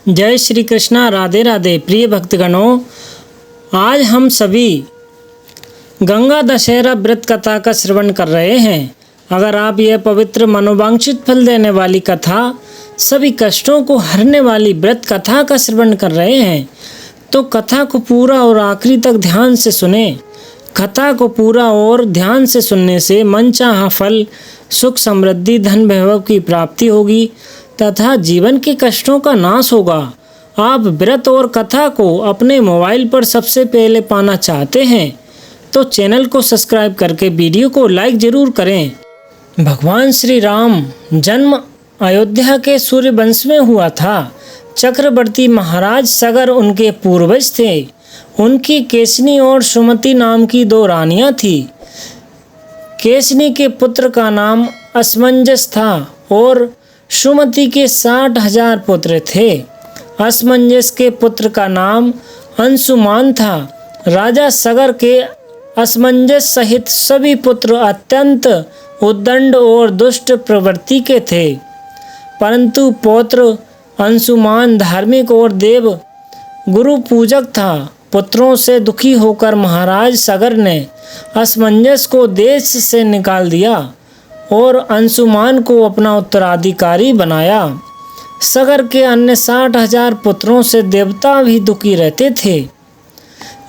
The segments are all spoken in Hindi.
जय श्री कृष्णा। राधे राधे। प्रिय भक्तगणों, आज हम सभी गंगा दशहरा व्रत कथा का श्रवण कर रहे हैं। अगर आप यह पवित्र मनोवांछित फल देने वाली कथा, सभी कष्टों को हरने वाली व्रत कथा का श्रवण कर रहे हैं तो कथा को पूरा और आखिरी तक ध्यान से सुने। कथा को पूरा और ध्यान से सुनने से मनचाहा फल, सुख, समृद्धि, धन, वैभव की प्राप्ति होगी तथा जीवन के कष्टों का नाश होगा। आप व्रत और कथा को अपने मोबाइल पर सबसे पहले पाना चाहते हैं तो चैनल को सब्सक्राइब करके वीडियो को लाइक जरूर करें। भगवान श्री राम जन्म अयोध्या के सूर्यवंश में हुआ था। चक्रवर्ती महाराज सगर उनके पूर्वज थे। उनकी केसनी और सुमति नाम की दो रानियां थी। केसनी के पुत्र का नाम असमंजस था और सुमति के 60,000 पुत्र थे। असमंजस के पुत्र का नाम अंशुमान था। राजा सगर के असमंजस सहित सभी पुत्र अत्यंत उद्दंड और दुष्ट प्रवृत्ति के थे, परंतु पौत्र अंशुमान धार्मिक और देव गुरु पूजक था। पुत्रों से दुखी होकर महाराज सगर ने असमंजस को देश से निकाल दिया और अंशुमान को अपना उत्तराधिकारी बनाया। सगर के अन्य 60,000 पुत्रों से देवता भी दुखी रहते थे।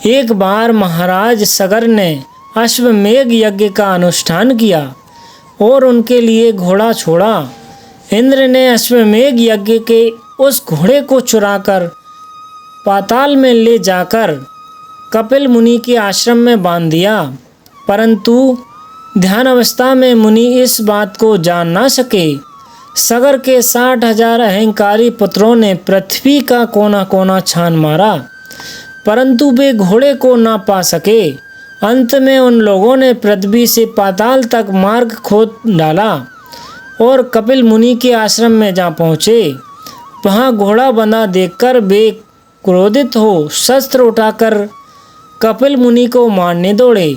एक बार महाराज सगर ने अश्वमेघ यज्ञ का अनुष्ठान किया और उनके लिए घोड़ा छोड़ा। इंद्र ने अश्वमेघ यज्ञ के उस घोड़े को चुराकर पाताल में ले जाकर कपिल मुनि के आश्रम में बांध दिया, परंतु ध्यान अवस्था में मुनि इस बात को जान ना सके। सगर के 60,000 अहंकारी पुत्रों ने पृथ्वी का कोना कोना छान मारा, परंतु वे घोड़े को ना पा सके। अंत में उन लोगों ने पृथ्वी से पाताल तक मार्ग खोद डाला और कपिल मुनि के आश्रम में जा पहुँचे। वहाँ घोड़ा बंधा देखकर वे क्रोधित हो शस्त्र उठाकर कपिल मुनि को मारने दौड़े।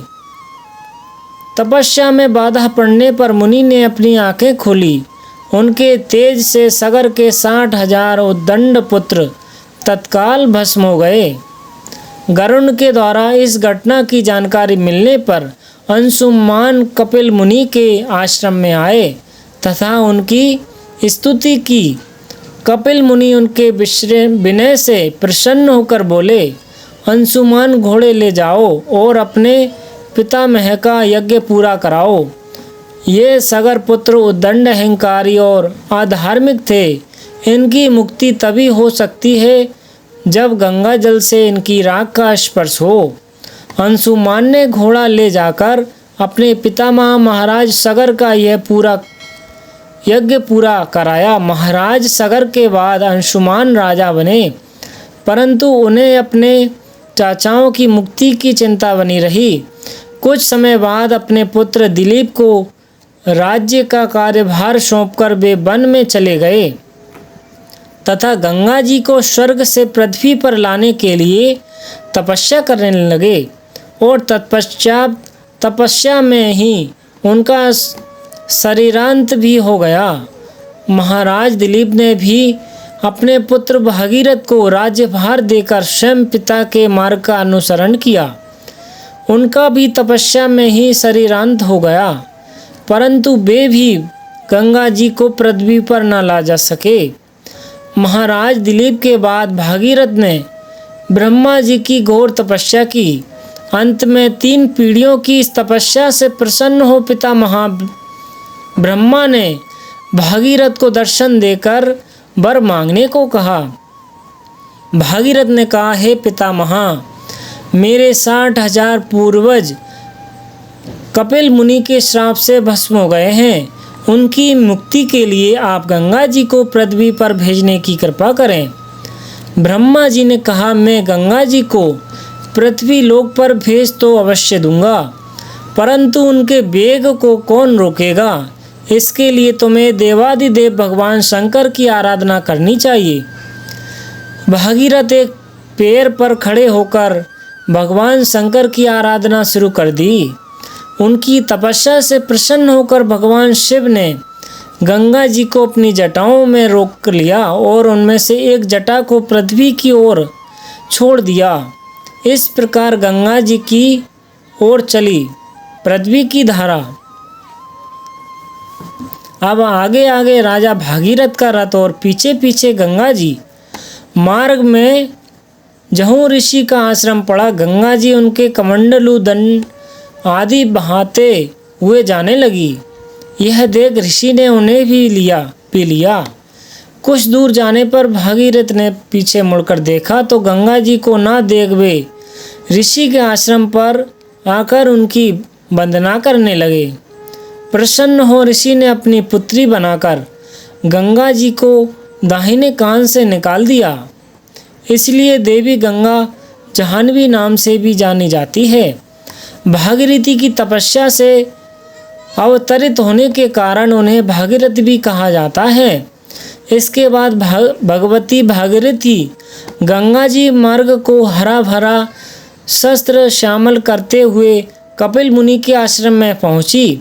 तपस्या में बाधा पड़ने पर मुनि ने अपनी आंखें खोली। उनके तेज से सगर के 60,000 उद्दंड पुत्र तत्काल भस्म हो गए। गरुड़ के द्वारा इस घटना की जानकारी मिलने पर अंशुमान कपिल मुनि के आश्रम में आए तथा उनकी स्तुति की। कपिल मुनि उनके विनय से प्रसन्न होकर बोले, अंशुमान घोड़े ले जाओ और अपने पितामह का यज्ञ पूरा कराओ। ये सगर पुत्र उद्दंड, अहंकारी और अधार्मिक थे। इनकी मुक्ति तभी हो सकती है जब गंगा जल से इनकी राख का स्पर्श हो। अंशुमान ने घोड़ा ले जाकर अपने पितामह महाराज सगर का यज्ञ पूरा कराया। महाराज सगर के बाद अंशुमान राजा बने, परंतु उन्हें अपने चाचाओं की मुक्ति की चिंता बनी रही। कुछ समय बाद अपने पुत्र दिलीप को राज्य का कार्यभार सौंपकर वे वन में चले गए तथा गंगा जी को स्वर्ग से पृथ्वी पर लाने के लिए तपस्या करने लगे और तत्पश्चात तपस्या में ही उनका शरीरांत भी हो गया। महाराज दिलीप ने भी अपने पुत्र भागीरथ को राज्यभार देकर स्वयं पिता के मार्ग का अनुसरण किया। उनका भी तपस्या में ही शरीरांत हो गया, परंतु वे भी गंगा जी को पृथ्वी पर न ला जा सके। महाराज दिलीप के बाद भागीरथ ने ब्रह्मा जी की घोर तपस्या की। अंत में 3 पीढ़ियों की इस तपस्या से प्रसन्न हो पितामह ब्रह्मा ने भागीरथ को दर्शन देकर वर मांगने को कहा। भागीरथ ने कहा, हे पितामह, मेरे 60,000 पूर्वज कपिल मुनि के श्राप से भस्म हो गए हैं। उनकी मुक्ति के लिए आप गंगा जी को पृथ्वी पर भेजने की कृपा करें। ब्रह्मा जी ने कहा, मैं गंगा जी को पृथ्वी लोक पर भेज तो अवश्य दूंगा, परंतु उनके वेग को कौन रोकेगा। इसके लिए तुम्हें देवादिदेव भगवान शंकर की आराधना करनी चाहिए। भागीरथ एक पैर पर खड़े होकर भगवान शंकर की आराधना शुरू कर दी। उनकी तपस्या से प्रसन्न होकर भगवान शिव ने गंगा जी को अपनी जटाओं में रोक लिया और उनमें से एक जटा को पृथ्वी की ओर छोड़ दिया। इस प्रकार गंगा जी की ओर चली पृथ्वी की धारा। अब आगे आगे राजा भागीरथ का रथ और पीछे पीछे गंगा जी। मार्ग में जहू ऋषि का आश्रम पड़ा। गंगा जी उनके कमंडलू दंड आदि बहाते हुए जाने लगी। यह देख ऋषि ने उन्हें भी पी लिया। कुछ दूर जाने पर भागीरथ ने पीछे मुड़कर देखा तो गंगा जी को ना देख वे ऋषि के आश्रम पर आकर उनकी वंदना करने लगे। प्रसन्न हो ऋषि ने अपनी पुत्री बनाकर गंगा जी को दाहिने कान से निकाल दिया। इसलिए देवी गंगा जाह्नवी नाम से भी जानी जाती है। भागीरथी की तपस्या से अवतरित होने के कारण उन्हें भागीरथ भी कहा जाता है। इसके बाद भगवती भागीरथी गंगा जी मार्ग को हरा भरा शस्त्र श्यामल करते हुए कपिल मुनि के आश्रम में पहुंची,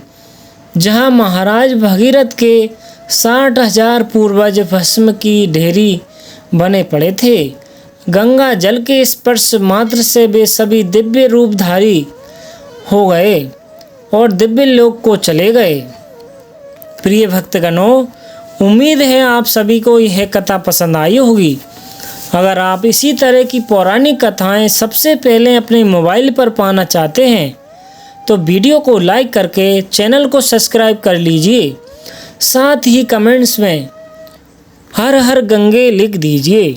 जहां महाराज भगीरथ के 60,000 पूर्वज भस्म की ढेरी बने पड़े थे। गंगा जल के स्पर्श मात्र से वे सभी दिव्य रूपधारी हो गए और दिव्य लोक को चले गए। प्रिय भक्तगणों, उम्मीद है आप सभी को यह कथा पसंद आई होगी। अगर आप इसी तरह की पौराणिक कथाएं सबसे पहले अपने मोबाइल पर पाना चाहते हैं तो वीडियो को लाइक करके चैनल को सब्सक्राइब कर लीजिए। साथ ही कमेंट्स में हर हर गंगे लिख दीजिए।